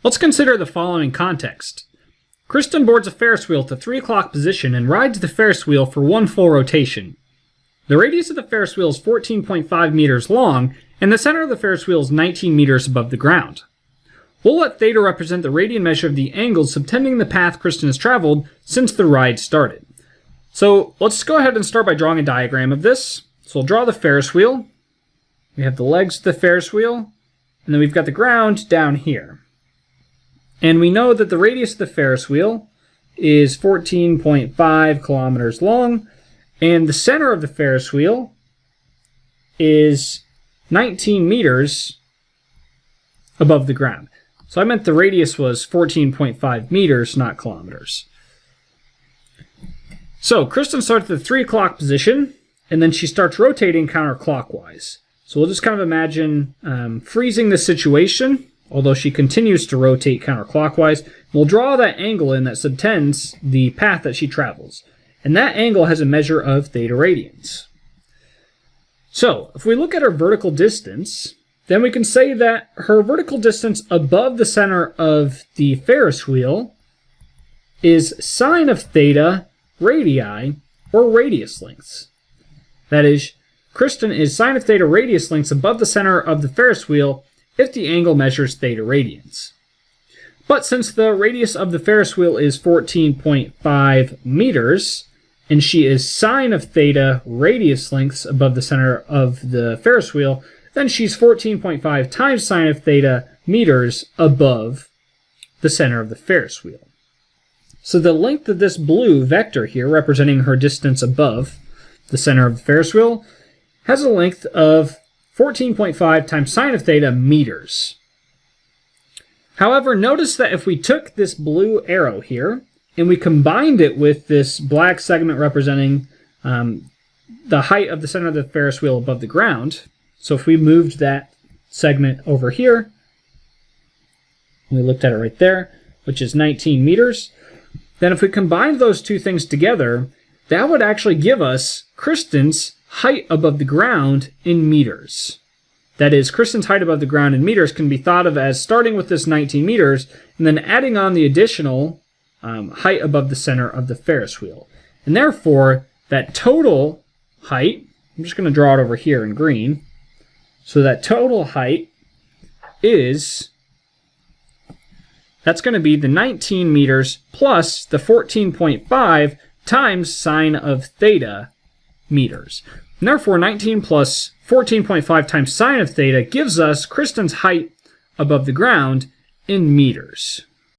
Let's consider the following context. Kristen boards a Ferris wheel to 3 o'clock position and rides the Ferris wheel for 1 full rotation. The radius of the Ferris wheel is 14.5 meters long, and the center of the Ferris wheel is 19 meters above the ground. We'll let theta represent the radian measure of the angles subtending the path Kristen has traveled since the ride started. So let's go ahead and start by drawing a diagram of this. So we'll draw the Ferris wheel. We have the legs of the Ferris wheel, and then we've got the ground down here. And we know that the radius of the Ferris wheel is 14.5 kilometers long, and the center of the Ferris wheel is 19 meters above the ground. So I meant the radius was 14.5 meters, not kilometers. So Kristen starts at the 3 o'clock position, and then she starts rotating counterclockwise. So we'll just kind of imagine freezing the situation, although she continues to rotate counterclockwise. We'll draw that angle in that subtends the path that she travels. And that angle has a measure of theta radians. So if we look at her vertical distance, then we can say that her vertical distance above the center of the Ferris wheel is sine of theta radii, or radius lengths. That is, Kristen is sine of theta radius lengths above the center of the Ferris wheel if the angle measures theta radians. But since the radius of the Ferris wheel is 14.5 meters, and she is sine of theta radius lengths above the center of the Ferris wheel, then she's 14.5 times sine of theta meters above the center of the Ferris wheel. So the length of this blue vector here, representing her distance above the center of the Ferris wheel, has a length of 14.5 times sine of theta meters. However, notice that if we took this blue arrow here and we combined it with this black segment representing the height of the center of the Ferris wheel above the ground, so if we moved that segment over here, we looked at it right there, which is 19 meters, then if we combined those two things together, that would actually give us Kristen's height above the ground in meters. That is, Kristen's height above the ground in meters can be thought of as starting with this 19 meters and then adding on the additional height above the center of the Ferris wheel. And therefore, that total height, I'm just going to draw it over here in green, so that total height is, that's going to be the 19 meters plus the 14.5 times sine of theta meters. And therefore, 19 plus 14.5 times sine of theta gives us Kristen's height above the ground in meters.